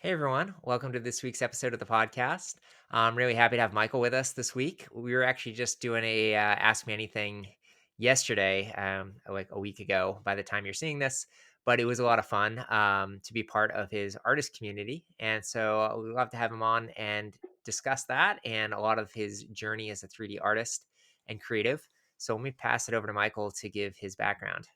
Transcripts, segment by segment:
Hey everyone, welcome to this week's episode of the podcast. I'm really happy to have Michael with us this week. We were actually just doing a Ask Me Anything yesterday, like a week ago by the time you're seeing this, but it was a lot of fun to be part of his artist community. And so we'd love to have him on and discuss that and a lot of his journey as a 3D artist and creative. So let me pass it over to Michael to give his background.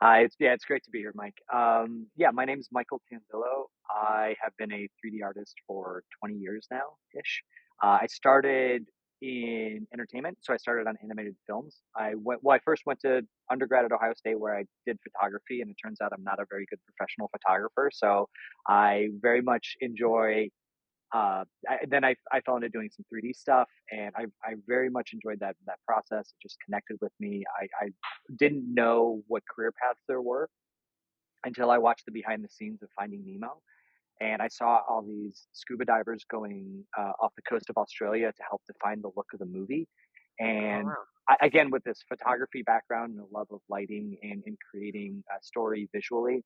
Hi, it's great to be here, Mike. My name is Michael Tanzillo. I have been a 3D artist for 20 years now ish. I started in entertainment, so I started on animated films. I first went to undergrad at Ohio State where I did photography, and it turns out I'm not a very good professional photographer. So I very much enjoy then I fell into doing some 3D stuff, and I very much enjoyed that process. It just connected with me. I didn't know what career paths there were until I watched the behind the scenes of Finding Nemo, and I saw all these scuba divers going off the coast of Australia to help define the look of the movie. Oh And wow. again, with this photography background and a love of lighting and creating a story visually,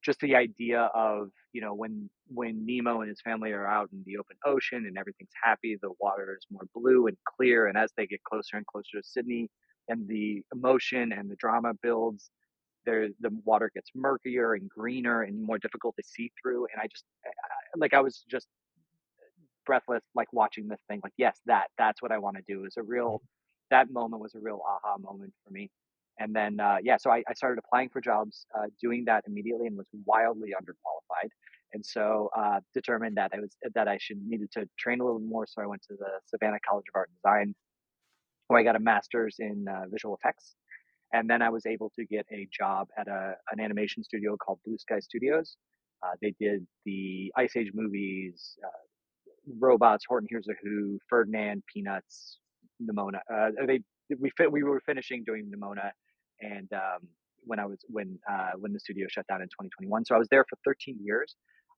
just the idea of when Nemo and his family are out in the open ocean and everything's happy, the water is more blue and clear, and as they get closer and closer to Sydney, and the emotion and the drama builds, the water gets murkier and greener and more difficult to see through, and I was just breathless, like watching this thing, like yes, that's what I want to do. Is a real That moment was a real aha moment for me. And then so I started applying for jobs, doing that immediately, and was wildly underqualified. And so determined that I should needed to train a little more. So I went to the Savannah College of Art and Design, where I got a master's in visual effects. And then I was able to get a job at an animation studio called Blue Sky Studios. They did the Ice Age movies, Robots, Horton Hears a Who, Ferdinand, Peanuts, Nimona. We were finishing doing Nimona, and when the studio shut down in 2021. So I was there for 13 years.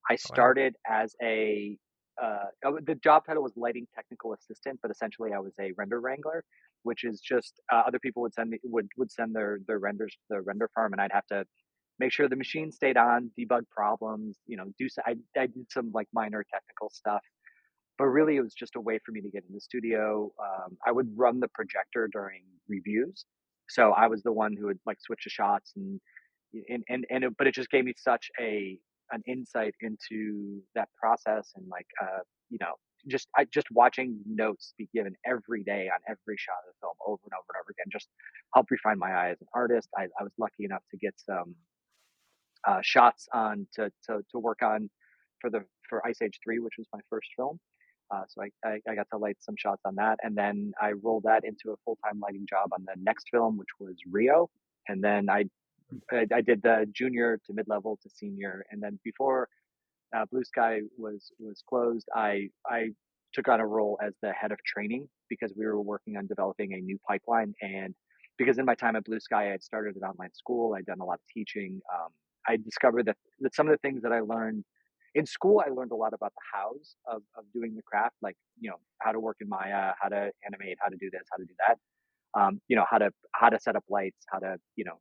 I Oh, wow. started as the job title was lighting technical assistant, but essentially I was a render wrangler, which is just other people would send their renders to the render farm, and I'd have to make sure the machine stayed on, debug problems, I did some like minor technical stuff, but really it was just a way for me to get in the studio. I would run the projector during reviews, so I was the one who would like switch the shots, but it just gave me such a an insight into that process, and you know just watching notes be given every day on every shot of the film over and over and over again just helped refine my eye as an artist. I was lucky enough to get some shots on to work on for Ice Age 3, which was my first film. So I got to light some shots on that, and then I rolled that into a full time lighting job on the next film, which was Rio. And then I did the junior to mid level to senior, and then before Blue Sky was closed, I took on a role as the head of training because we were working on developing a new pipeline. And because in my time at Blue Sky, I had started an online school, I'd done a lot of teaching. I discovered that some of the things that I learned in school, I learned a lot about the hows of doing the craft, like how to work in Maya, how to animate, how to do this, how to do that. How to set up lights, how to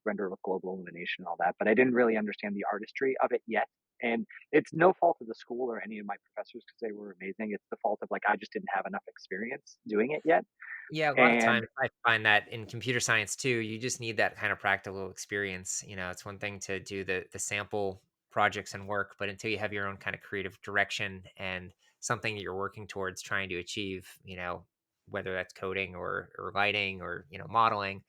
render with global illumination and all that. But I didn't really understand the artistry of it yet. And it's no fault of the school or any of my professors because they were amazing. It's the fault of like I just didn't have enough experience doing it yet. Yeah, a lot of And times I find that in computer science too, you just need that kind of practical experience. It's one thing to do the sample projects and work, but until you have your own kind of creative direction and something that you're working towards trying to achieve, whether that's coding or lighting or, modeling,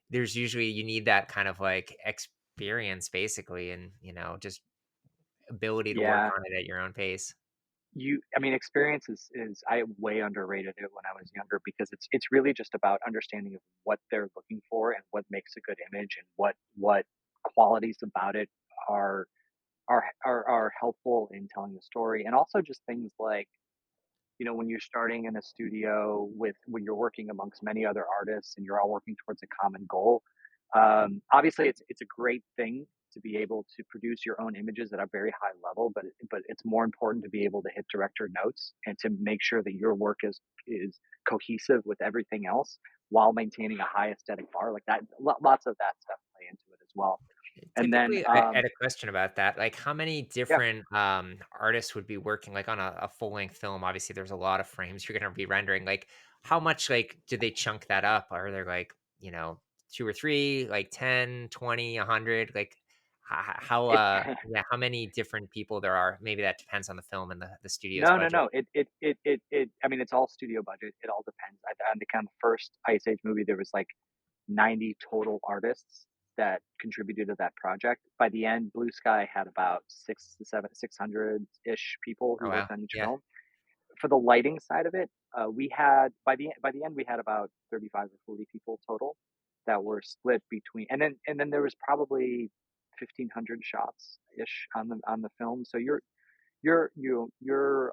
there's usually you need that kind of like experience basically and, just ability to work yeah, on it at your own pace. I mean, experience is I way underrated it when I was younger because it's really just about understanding of what they're looking for and what makes a good image and what qualities about it are are helpful in telling the story. And also just things like when you're starting in a studio when you're working amongst many other artists and you're all working towards a common goal. Obviously it's a great thing to be able to produce your own images at a very high level, but it's more important to be able to hit director notes and to make sure that your work is cohesive with everything else while maintaining a high aesthetic bar like that. Lots of that stuff play into it as well. And then, Typically, I had a question about that. Like, how many yeah, different artists would be working like on a full length film? Obviously, there's a lot of frames you're going to be rendering. Like, how much like do they chunk that up? Are there like two or three, like 10, 20, 100? Like, how it yeah, how many different people there are? Maybe that depends on the film and the studio's no, no, budget. no. I mean, it's all studio budget. It all depends. On the kind of first Ice Age movie, there was like 90 total artists that contributed to that project. By the end, Blue Sky had about 600 ish people Oh who wow, worked on each yeah. film. For the lighting side of it, we had by the end we had about 35 or 40 people total that were split between, and then there was probably 1,500 shots ish on the film. So you're you you're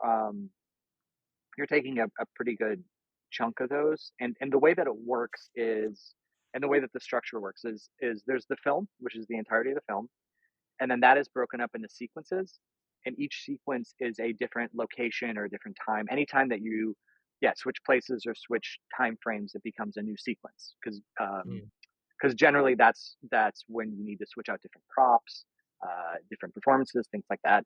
taking a pretty good chunk of those, and the way that it works is, and the way that the structure works is there's the film, which is the entirety of the film, and then that is broken up into sequences, and each sequence is a different location or a different time. Anytime that you, yeah, switch places or switch time frames, it becomes a new sequence, Mm, because generally that's when you need to switch out different props, different performances, things like that.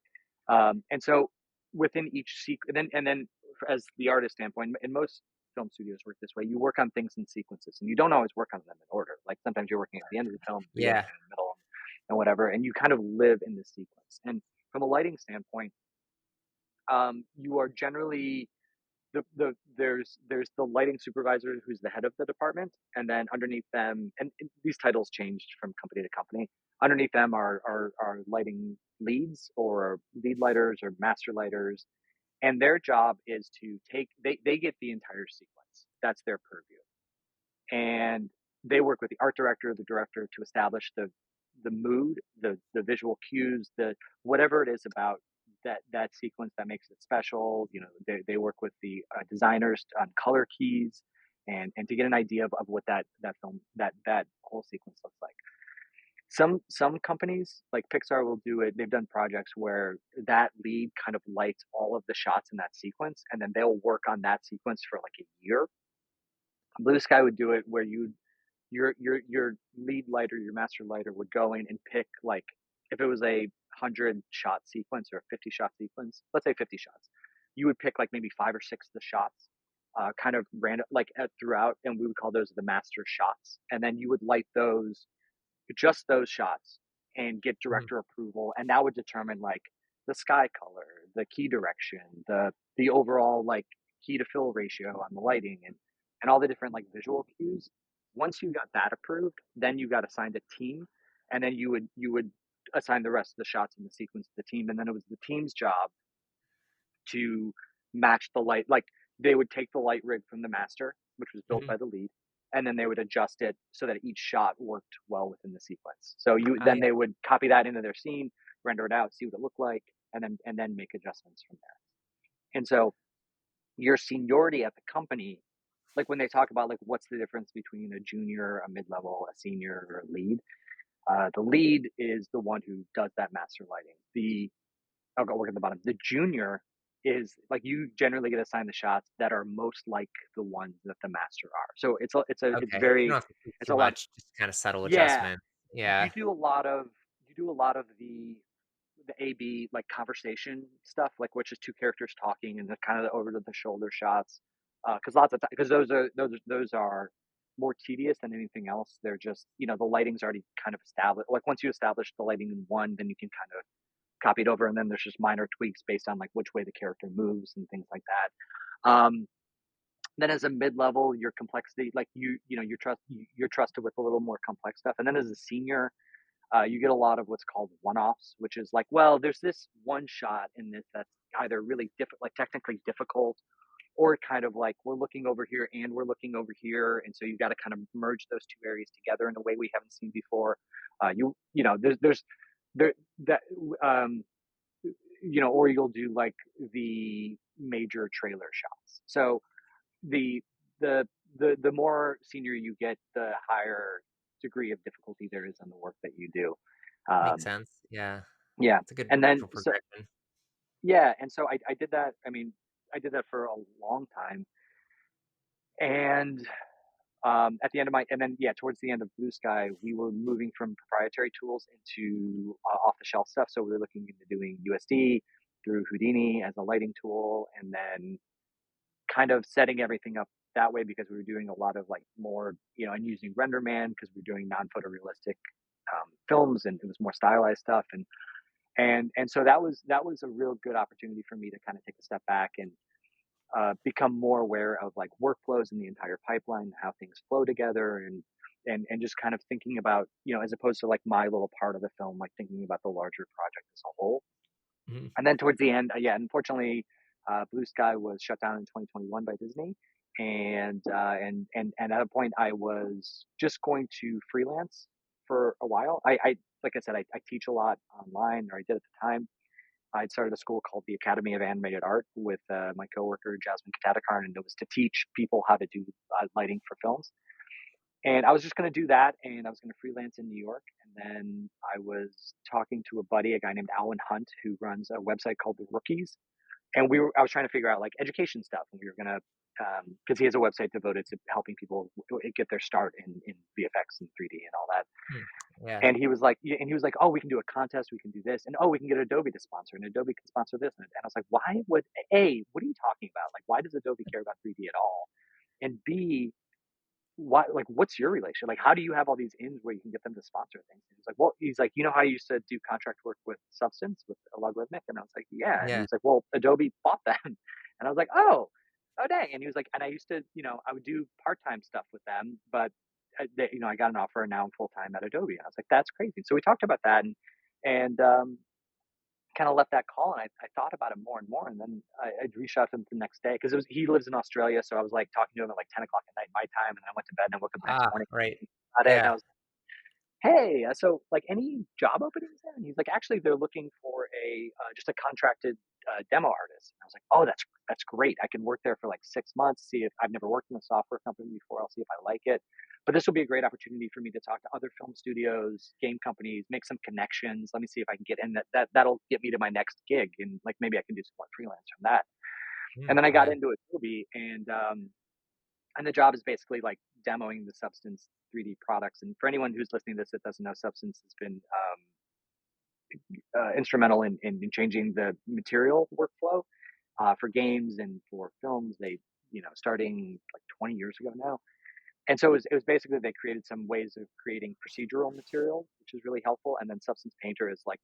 And so within each sequence, and then as the artist standpoint, and most film studios work this way, you work on things in sequences, and you don't always work on them in order. Like sometimes you're working at the end of the film, beginning, yeah. and middle, and whatever, and you kind of live in the sequence. And from a lighting standpoint, you are generally there's the lighting supervisor who's the head of the department, and then underneath them, and these titles changed from company to company. Underneath them are lighting leads or lead lighters or master lighters, and their job is to take they get the entire sequence. That's their purview, and they work with the art director, the director, to establish the mood, the visual cues, the whatever it is about that sequence that makes it special. You know, they work with the designers on color keys, and to get an idea of what that film that whole sequence looks like. Some companies like Pixar will do it. They've done projects where that lead kind of lights all of the shots in that sequence, and then they'll work on that sequence for like a year. Blue Sky would do it where your lead lighter, your master lighter would go in and pick, like, if it was a 100 shot sequence or a 50 shot sequence, let's say 50 shots, you would pick like maybe 5 or 6 of the shots, kind of random, like throughout, and we would call those the master shots. And then you would light just those shots and get Mhm. director approval, and that would determine like the sky color, the key direction, the overall like key to fill ratio on the lighting, and all the different like visual cues. Once you got that approved, then you got assigned a team, and then you would assign the rest of the shots in the sequence to the team, and then it was the team's job to match the light. Like they would take the light rig from the master, which was built Mhm. by the lead, and then they would adjust it so that each shot worked well within the sequence. So you Oh then yeah, they would copy that into their scene, render it out, see what it looked like, and then make adjustments from there. And so your seniority at the company, like when they talk about like what's the difference between a junior, a mid-level, a senior, or a lead, the lead is the one who does that master lighting. I'll go work at the bottom. The junior is like you generally get assigned the shots that are most like the ones that the master are. So it's okay. You don't very, have to do it's too a lot. much, just kind of subtle Yeah, adjustment. you Yeah, do a lot of you do a lot of the AB like conversation stuff, like which is two characters talking and the kind of the over the shoulder shots. Because lots of because those are more tedious than anything else. They're just, the lighting's already kind of established. Like once you establish the lighting in one, then you can kind of copy it over, and then there's just minor tweaks based on like which way the character moves and things like that. Then as a mid-level, your complexity, like you're trusted with a little more complex stuff. And then as a senior, you get a lot of what's called one-offs, which is like, well, there's this one shot in this that's either really difficult, like technically difficult, or kind of like we're looking over here and we're looking over here, and so you got to kind of merge those two areas together in a way we haven't seen before. There's there that or you'll do like the major trailer shots. So the the the more senior you get, the higher degree of difficulty there is on the work that you do. makes Um, sense. Yeah, yeah, it's a good and then natural so progression. yeah, and so I did that. I mean, I did that for a long time, and At the end of my and then yeah, towards the end of Blue Sky, we were moving from proprietary tools into off the shelf stuff. So we were looking into doing USD through Houdini as a lighting tool, and then kind of setting everything up that way because we were doing a lot of like more, and using RenderMan because we were doing non-photorealistic films, and it was more stylized stuff, and so that was a real good opportunity for me to kind of take a step back and become more aware of like workflows in the entire pipeline, how things flow together, and just kind of thinking about, as opposed to like my little part of the film, like thinking about the larger project as a whole. Mhm. And then towards the end, yeah, unfortunately, Blue Sky was shut down in 2021 by Disney, and at a point, I was just going to freelance for a while. I like I said, I teach a lot online, or I did at the time. I'd started a school called the Academy of Animated Art with my coworker Jasmine Katatakarn, and it was to teach people how to do lighting for films. And I was just going to do that, and I was going to freelance in New York. And then I was talking to a buddy, a guy named Alan Hunt, who runs a website called The Rookies, and I was trying to figure out like education stuff, and we were gonna, because he has a website devoted to helping people get their start in VFX and 3D and all that. Hmm. Yeah. And he was like, oh, we can do a contest, we can do this, and oh, we can get Adobe to sponsor, and Adobe can sponsor this, and I was like, why would what are you talking about? Like, why does Adobe care about 3D at all? And B, what's your relation? Like, how do you have all these ins where you can get them to sponsor things? And he's like, well, I used to do contract work with Substance with a Logarithmic, and I was like, yeah. And he Yeah. was like, well, Adobe bought them, and I was like, oh dang. And he was like, and I used to, I would do part time stuff with them, but I got an offer, and now I'm full time at Adobe. And I was like, that's crazy. So we talked about that, and kind of left that call, and I thought about it more and more, and then I'd reach out to him the next day because he lives in Australia, so I was like talking to him at like 10 o'clock at night my time, and then I went to bed and I woke up the next Ah, morning right. about it, and I Yeah. was hey, so like any job openings there? And he's like, actually, they're looking for a just a contracted demo artist. And I was like, oh, that's great. I can work there for like 6 months. See if I've never worked in a software company before. I'll see if I like it. But this will be a great opportunity for me to talk to other film studios, game companies, make some connections. Let me see if I can get in that'll get me to my next gig, and like maybe I can do some more freelance from that. And Mm, then I got yeah. into Adobe, and the job is basically like demoing the Substance 3D products. And for anyone who's listening to this that doesn't know, Substance has been instrumental in changing the material workflow for games and for films. They, starting like 20 years ago now. And so it was basically they created some ways of creating procedural material, which is really helpful. And then Substance Painter is like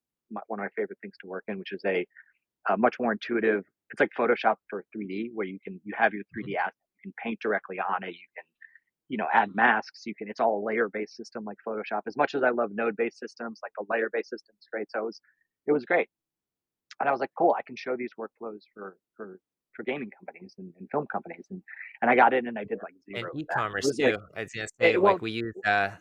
one of my favorite things to work in, which is a much more intuitive. It's like Photoshop for 3D, where you have your Mhm. 3D asset, you can paint directly on it, you can add masks, it's all a layer based system like Photoshop. As much as I love node based systems, like the layer based system is great. So it was great, and I was like, cool, I can show these workflows for gaming companies and film companies, and I got in and I did like And zero of that. It e-commerce was like too. I was gonna say, well, like, we use,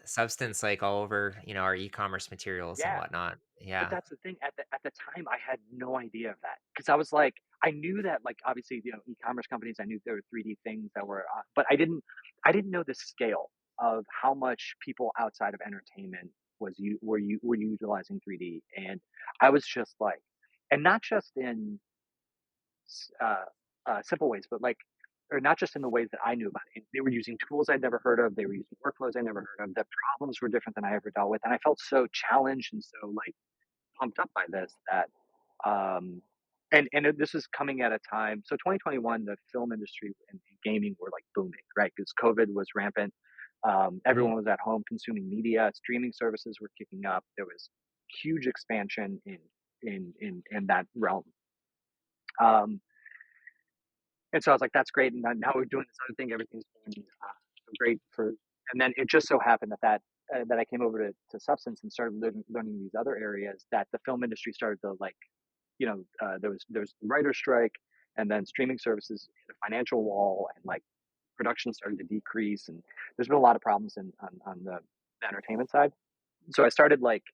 Substance, like, all over, our e-commerce materials and yeah. whatnot. But Yeah. that's the thing, at the time, I had no idea of that because I was like, I knew that, like, obviously, e-commerce companies, I knew there were 3D things that were, but I didn't know the scale of how much people outside of entertainment were utilizing 3D, and I was just like, and not just in simple ways, but like, or not just in the ways that I knew about it. They were using tools I'd never heard of. They were using workflows I never heard of. The problems were different than I ever dealt with, and I felt so challenged and so like pumped up by this that um this is coming at a time. So 2021, the film industry and gaming were like booming, right? Because COVID was rampant. Mhm. Everyone was at home consuming media. Streaming services were kicking up. There was huge expansion in that realm. um and so I was like, that's great, and now we're doing this other thing. Everything's going so great for. And then it just so happened that I came over to Substance and started learning these other areas, that the film industry started to like, there was the writer strike, and then streaming services hit a financial wall, and like production started to decrease, and there's been a lot of problems on the entertainment side. So I started like,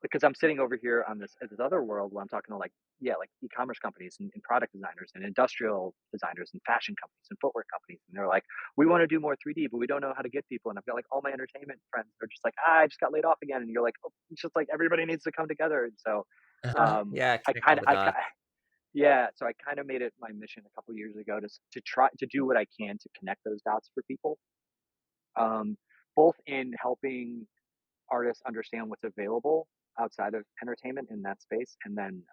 because I'm sitting over here on this other world where I'm talking to like, yeah, like e-commerce companies and product designers and industrial designers and fashion companies and footwear companies, and they're like, we want to do more 3D, but we don't know how to get people. And I've got like all my entertainment friends, they're just like, I just got laid off again, and you're like, oh, it's just like everybody needs to come together. And so Uh-huh. um, Yeah, I connect all kind of, the dots. yeah, so I kind of made it my mission a couple years ago to try to do what I can to connect those dots for people. um, both in helping artists understand what's available outside of entertainment in that space, and then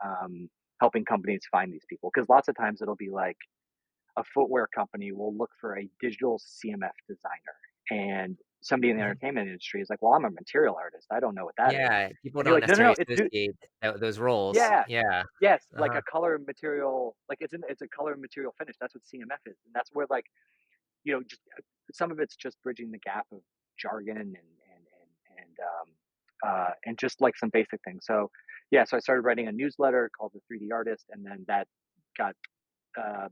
helping companies find these people. Because lots of times it'll be like a footwear company will look for a digital CMF designer, and somebody in the Mhm. entertainment industry is like, "Well, I'm a material artist. I don't know what that is." Yeah, people And you're don't like, "No, no, necessarily no. It's associate those roles. yeah, Yeah. yes, like Uh-huh. a color material, like it's a color material finish. That's what CMF is, and that's where like just some of it's just bridging the gap of jargon and just like some basic things. So yeah, so I started writing a newsletter called the 3D Artist, and then got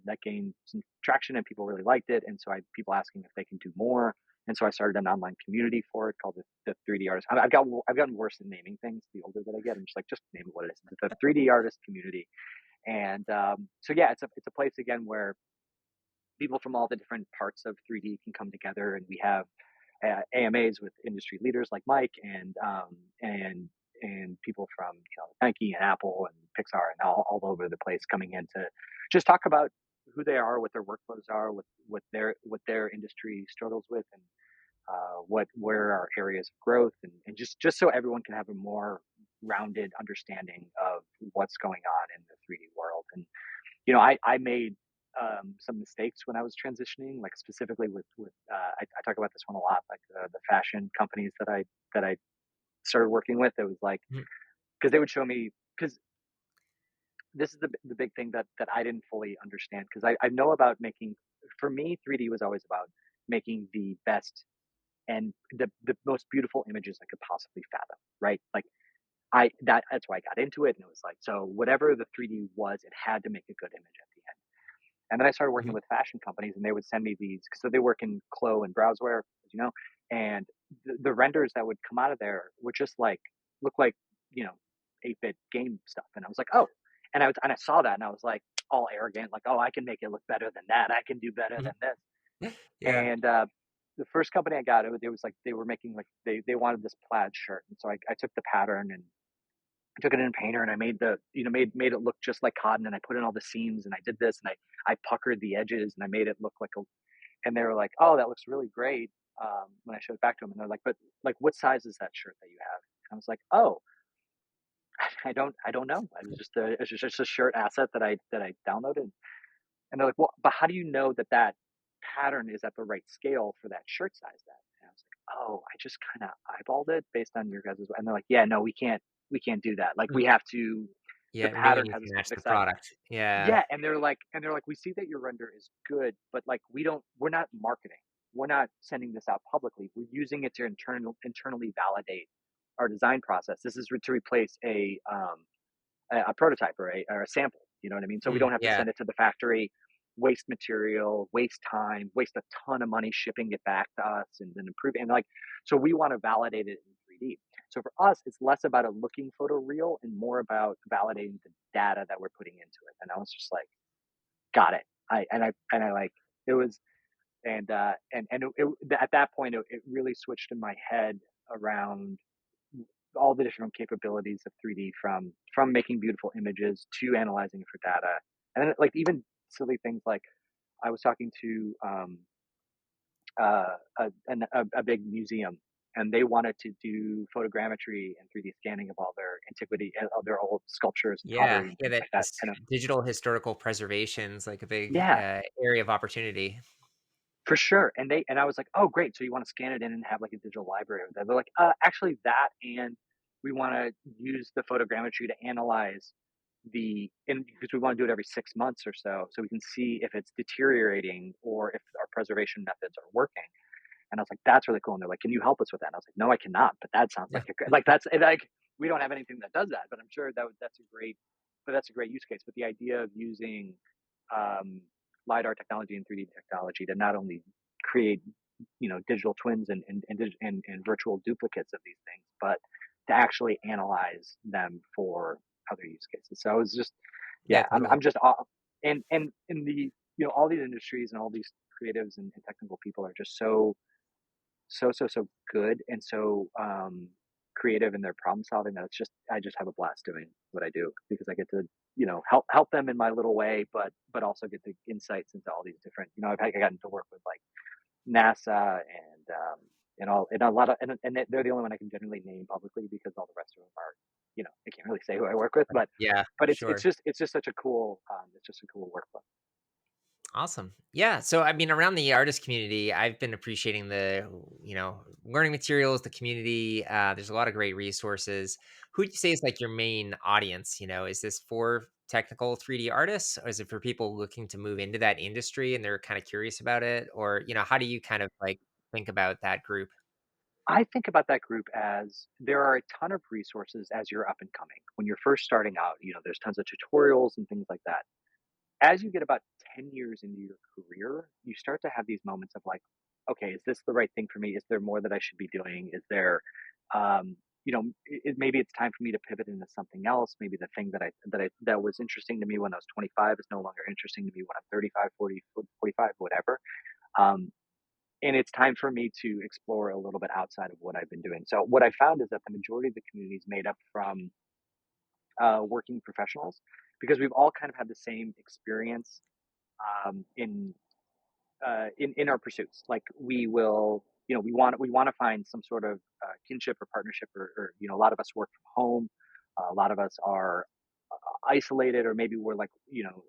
that gained some traction and people really liked it. And so I had people asking if they can do more. And so I started an online community for it called the 3D Artist. I've gotten worse at naming things the older that I get. I'm just like, just name it what it is. It's the 3D Artist community. And so yeah, it's a place again where people from all the different parts of 3D can come together, and we have AMAs with industry leaders like Mike and people from Nike and Apple and Pixar and all over the place coming in to just talk about who they are, what their workflows are, what their industry struggles with, and where are areas of growth, and just so everyone can have a more rounded understanding of what's going on in the 3D world. And I made some mistakes when I was transitioning, like specifically I talk about this one a lot, like the fashion companies that I started working with. It was like Mhm. because they would show me because this is the big thing that I didn't fully understand because I know about making. For me, 3D was always about making the best and the most beautiful images I could possibly fathom, right? Like that's why I got into it, and it was like so whatever the 3D was, it had to make a good image at the end. And then I started working Mhm. with fashion companies, and they would send me these. So they work in clo and browseware, as you know, and the renders that would come out of there would just like look like 8-bit game stuff. And I was like, oh, and I saw that, and I was like all arrogant, like, oh, I can make it look better than that. I can do better Mhm. than this. Yeah. And the first company I got, it was like they were making like they wanted this plaid shirt, and so I took the pattern and I took it in Painter and I made made it look just like cotton, and I put in all the seams, and I did this, and I puckered the edges, and I made it look like a. And they were like, "Oh, that looks really great." When I showed it back to them, and they're like, "But like, what size is that shirt that you have?" And I was like, "Oh, I don't know. It's just a shirt asset that I downloaded." And they're like, "Well, but how do you know that that pattern is at the right scale for that shirt size then?" And I was like, "Oh, I just kind of eyeballed it based on your guys'." And they're like, "Yeah, no, we can't do that. Like, Mhm. we have to. The Yeah, really pattern needs has a to match specific the size." product. Yeah. Yeah, and they're like, "We see that your render is good, but like we're not marketing. We're not sending this out publicly. We're using it to internally validate our design process. This is to replace a prototype or a sample. You know what I mean? So we don't have to Yeah. send it to the factory, waste material, waste time, waste a ton of money shipping it back to us, and then improve. And like, so we want to validate it in 3D. So for us, it's less about a looking photo real and more about validating the data that we're putting into it. And I was just like, got it. I like it was, at that point, it really switched in my head around all the different capabilities of 3D, from making beautiful images to analyzing it for data, and then like even silly things like I was talking to a big museum, and they wanted to do photogrammetry and 3D scanning of all their of their old sculptures and Yeah. pottery and Yeah, things that like that. this digital historical preservation's like a big, Yeah, area of opportunity. for sure. And I was like, "Oh, great. So you want to scan it in and have like a digital library of that?" They're like, actually that, and we want to use the photogrammetry to analyze because we want to do it every 6 months or so we can see if it's deteriorating or if our preservation methods are working." And I was like, "That's really cool." And they're like, "Can you help us with that?" And I was like, "No, I cannot, but that sounds Yeah. like that's and like we don't have anything that does that, but I'm sure that's a great use case." But the idea of using um, lidar technology and 3D technology to not only create digital twins and virtual duplicates of these things, but to actually analyze them for other use cases. So it was just, Yeah, yeah, totally. I'm just and in the all these industries and all these creatives and technical people are just so good and so creative in their problem solving that I just have a blast doing what I do because I get to help them in my little way, but also get the insights into all these different. I've gotten to work with like NASA and a lot of and they're the only one I can generally name publicly because all the rest of them are, I can't really say who I work with, Yeah, but sure. it's just such a cool it's just a cool workflow. Awesome. Yeah. So, I mean, around the artist community, I've been appreciating learning materials, the community. There's a lot of great resources. Who do you say is like your main audience? Is this for technical 3D artists, or is it for people looking to move into that industry and they're kind of curious about it? Or, how do you kind of like think about that group? I think about that group as there are a ton of resources as you're up and coming. When you're first starting out, there's tons of tutorials and things like that. As you get about 10 years into your career, you start to have these moments of like, okay, is this the right thing for me? Is there more that I should be doing? Is there, maybe it's time for me to pivot into something else. Maybe the thing that was interesting to me when I was 25 is no longer interesting to me when I'm 35, 40, 45, whatever. Um, and it's time for me to explore a little bit outside of what I've been doing. So what I found is that the majority of the community is made up from working professionals because we've all kind of had the same experience um, in in our pursuits. Like we want to find some sort of kinship or partnership, or a lot of us work from home. A lot of us are isolated, or maybe we're like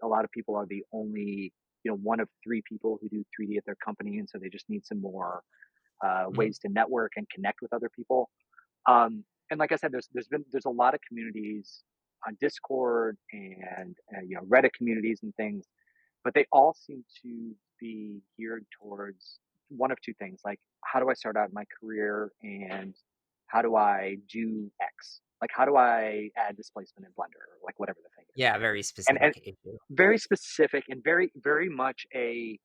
a lot of people are the only one of three people who do 3D at their company, and so they just need some more Mhm. ways to network and connect with other people. And like I said, there's a lot of communities on Discord and Reddit communities and things, but they all seem to be geared towards one of two things: like how do I start out my career, and how do I do X? Like how do I add displacement in Blender, or like whatever the thing is. Yeah, very And specific issue. very specific and very much a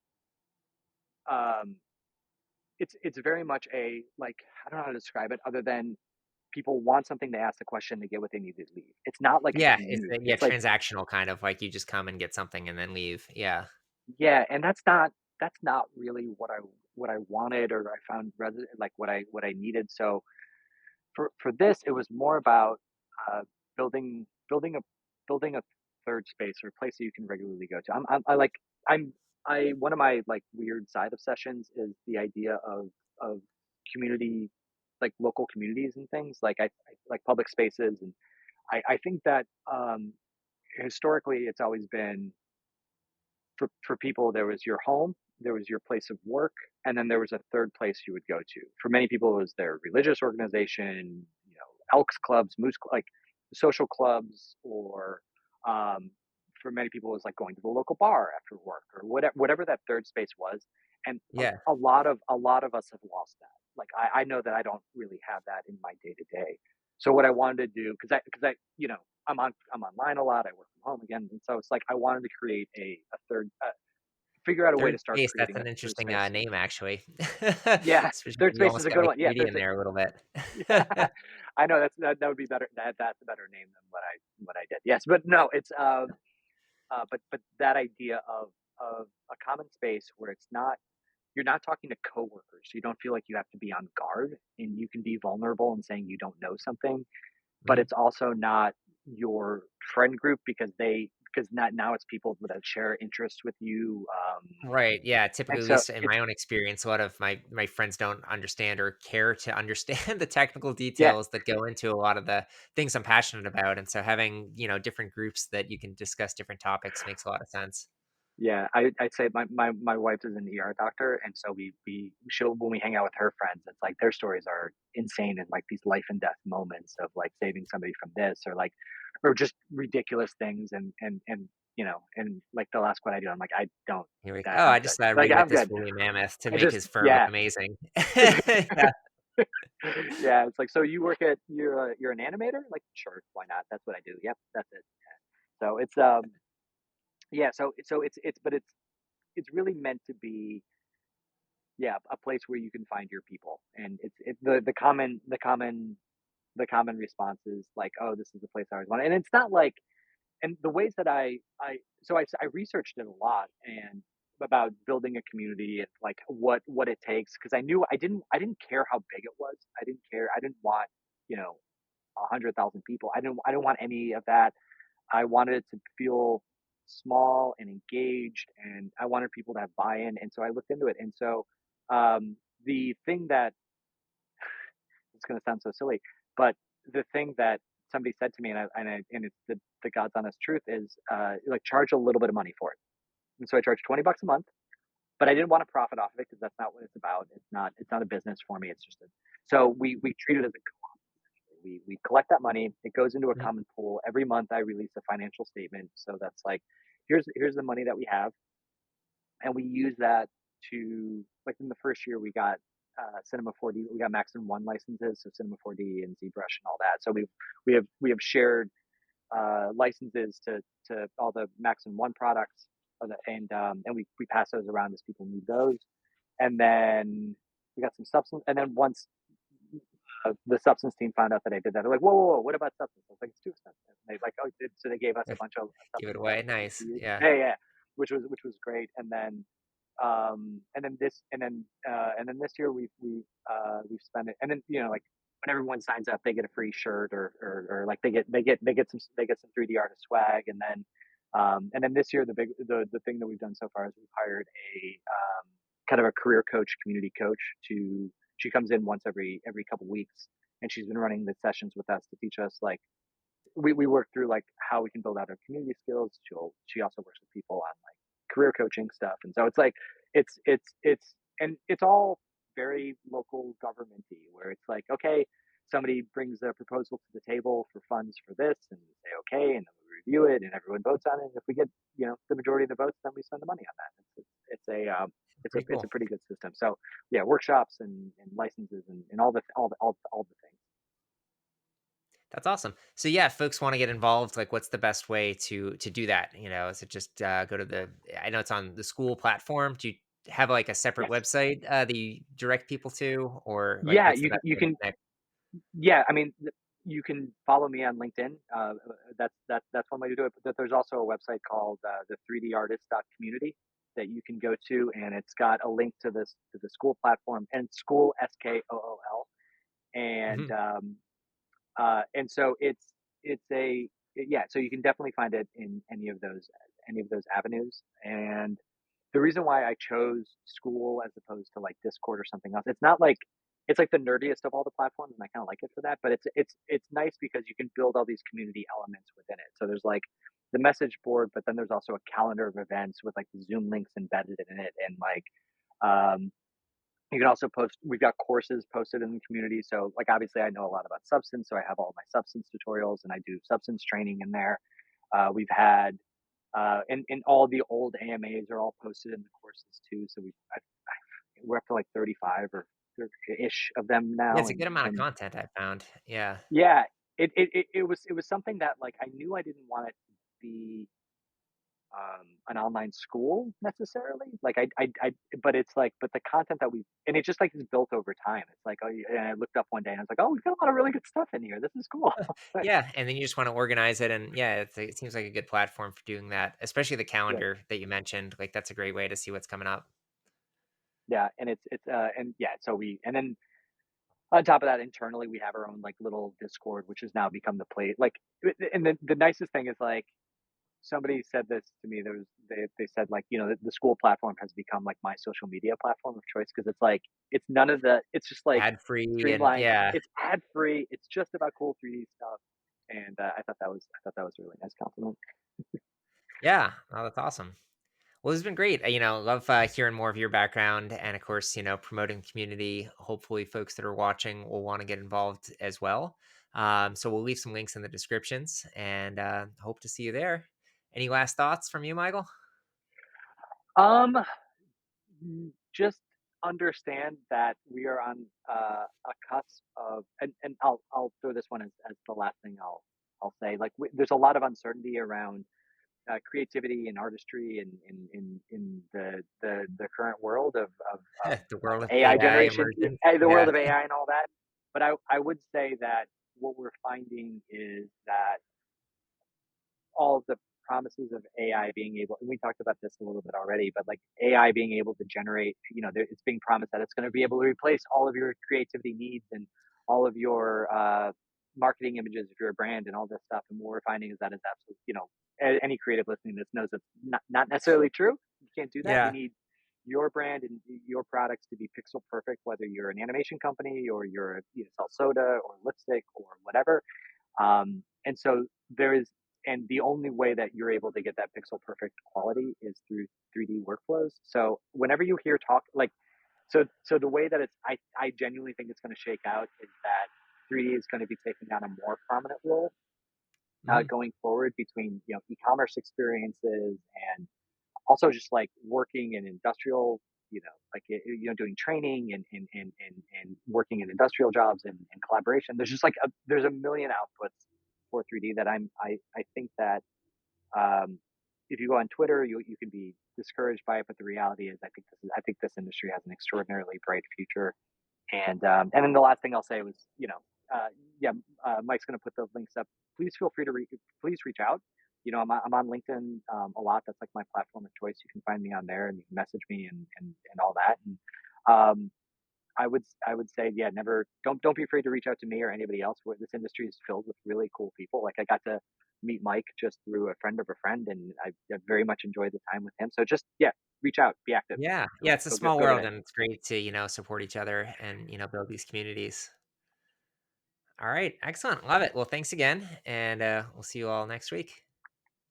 um, it's very much a like I don't know how to describe it other than people want something, to ask the question, to get what they need to leave. It's not like a Yeah, it's community. yeah, It's like, transactional kind of like you just come and get something and then leave. Yeah. yeah, and that's not really what I wanted, or I found like what I needed. So for this, it was more about uh, building a third space, or a place that you can regularly go to. I like I'm I one of my like weird side obsessions is the idea of community, like local communities and things. I like public spaces, and I think that historically it's always been for people, there was your home, there was your place of work, and then there was a third place you would go to. For many people, it was their religious organization, Elks clubs, like social clubs, or um, for many people, it was like going to the local bar after work, or whatever that third space was. And Yeah. a lot of us have lost that. Like I know that I don't really have that in my day to day. So what I wanted to do, because I I'm online a lot. I work from home again, and so it's like I wanted to create a third, figure out a way to Third start space, that's creating a an third interesting, space. name, actually. Yeah, Especially third when you space is almost a got good one. Yeah, Wikipedia in there a little bit. yeah, I know that would be better. That's a better name than what I did. Yes, but no, it's but that idea of a common space where it's not you're not talking to coworkers. You don't feel like you have to be on guard, and you can be vulnerable and saying you don't know something, but Mhm. it's also not your friend group because not now it's people that share interests with you. Right, yeah, And typically, at so least in it's my own experience, a lot of my friends don't understand or care to understand the technical yeah, details that go into a lot of the things I'm passionate about, and so having, different groups that you can discuss different topics makes a lot of sense. yeah. I'd say my wife is an ER doctor, and so she'll when we hang out with her friends, it's like their stories are insane, and like these life and death moments of like saving somebody from this, or just ridiculous things, and like the last quote I do, I'm like I don't You're like, that "Oh, I'm I good. just, Like relit I'm this good. woolly mammoth to I make just his firm look yeah. amazing." Yeah. Yeah, it's like, so you're an animator? Like, sure, why not? That's what I do. Yep, that's it. So it's yeah, so it's really meant to be, yeah, a place where you can find your people. And the common response is like, oh, this is the place I always wanted. And it's not like, and the ways that I researched it a lot, and about building a community, and like what it takes, because I knew I didn't care how big it was. I didn't want, you know 100,000 people. I didn't want any of that. I wanted it to feel small and engaged, and I wanted people to have buy-in. And so I looked into it. And so the thing that it's going to sound so silly, but the thing that somebody said to me, and it's the God's honest truth is, like charge a little bit of money for it. And so I charge $20 a month, but I didn't want to profit off of it because that's not what it's about. It's not a business for me. It's just a, so we treat it as a co-op. We collect that money. It goes into a Mhm. common pool. Every month I release a financial statement. So that's like, here's the money that we have, and we use that to, like, in the first year we got Cinema 4D. We got Maxim One licenses, so Cinema 4D and ZBrush and all that. So we have shared licenses to all the Maxim One products, and we pass those around as people need those. And then we got some substance. And then once the substance team found out that I did that, they're like, whoa, what about substance? I was like, it's too expensive. And they like, oh, so they gave us a bunch of Give it substance away. licenses to Nice. use. Yeah. Yeah, yeah, which was great. And then this year we've spent it. And then like when everyone signs up, they get a free shirt, or like they get some 3D artist swag. And then this year the thing that we've done so far is we've hired a kind of a career coach, community coach. To She comes in once every couple weeks, and she's been running the sessions with us to teach us, like, we work through like how we can build out our community skills. She also works with people on like career coaching stuff, and so it's like it's all very local governmenty, where it's like, okay, somebody brings a proposal to the table for funds for this, and we say okay, and then we review it, and everyone votes on it. And if we get the majority of the votes, then we spend the money on that. It's a Pretty cool. pretty good system. So yeah, workshops and licenses and all the things. That's awesome. So yeah, if folks want to get involved, like what's the best way to do that? Is it just go to the I know it's on the school platform. Do you have like a separate Yes. website that you direct people to, or like Yeah, what's the you best you way to can. connect? Yeah, I mean, you can follow me on LinkedIn. That's one way to do it. But there's also a website called the 3dartist.community that you can go to, and it's got a link to the school platform, and school SKOOL. and Mhm. and so it's a yeah. So you can definitely find it in any of those avenues. And the reason why I chose school as opposed to like Discord or something else, it's like the nerdiest of all the platforms, and I kind of like it for that. But it's nice because you can build all these community elements within it. So there's like the message board, but then there's also a calendar of events with like the Zoom links embedded in it, and like um, you can also post. We've got courses posted in the community. So like obviously I know a lot about substance, so I have all my substance tutorials, and I do substance training in there. We've had and all the old AMAs are all posted in the courses too. So we're up to like 35 or ish of them Yeah, now. it's a good amount of And content I found. Yeah. yeah, it was something that, like, I knew I didn't want it to be an online school necessarily. Like but it's like, but the content that and it just like is built over time. It's like, oh, and I looked up one day and I was like, oh, we've got a lot of really good stuff in here. This is cool. Yeah, and then you just want to organize it, and yeah, it seems like a good platform for doing that, especially the Yeah, calendar that you mentioned. Like that's a great way to see what's coming up. yeah, and and yeah, so and then on top of that, internally, we have our own like little Discord, which has now become the play. Like, and the nicest thing is, like, somebody said this to me. They said, like, the school platform has become like my social media platform of choice, because it's like it's none of the it's just like Ad free and streamlined. yeah, It's ad free. It's just about cool 3D stuff. And I thought that was a really nice compliment. yeah. Oh, that's awesome. Well, it's been great. Love hearing more of your background, and of course, promoting the community. Hopefully, folks that are watching will want to get involved as well. So we'll leave some links in the descriptions, and hope to see you there. Any last thoughts from you, Michael? Um, just understand that we are on a cusp of, and I'll throw this one as the last thing I'll say. Like, there's a lot of uncertainty around creativity and artistry in the current world The world of of AI AI generation, emergence. the world Yeah. of AI and all that. But I would say that what we're finding is that all of the promises of AI being able, and we talked about this a little bit already, but like AI being able to generate, it's being promised that it's going to be able to replace all of your creativity needs and all of your marketing images of your brand and all this stuff. And what we're finding is that is absolutely, any creative listening to this knows it's not necessarily true. You can't do that. Yeah. your brand and your products to be pixel perfect, whether you're an animation company or sell soda or lipstick or whatever. And so there is, and the only way that you're able to get that pixel perfect quality is through 3D workflows. So whenever you hear talk like, so the way that I genuinely think it's going to shake out is that 3D is going to be taking on a more prominent role Mhm. going forward between e-commerce experiences and also just like working in industrial, doing training and working in industrial jobs and collaboration. There's just like there's a million outputs for 3D that I think that um, if you go on Twitter, you can be discouraged by it, but the reality is I think this industry has an extraordinarily bright future. And then the last thing I'll say was, uh, yeah, Mike's going to put the links up. Please feel free to please reach out. I'm on LinkedIn a lot. That's like my platform of choice. You can find me on there, and you can message me and all that. And um, I would say, yeah, never don't be afraid to reach out to me or anybody else. Where this industry is filled with really cool people. Like I got to meet Mike just through a friend of a friend, and I very much enjoyed the time with him. So just yeah, reach out, be active, Yeah. Yeah, go it's a go get small go get world, it. and it's great to, support each other and, build these communities. All right, excellent, love it. Well, thanks again, and, we'll see you all next week.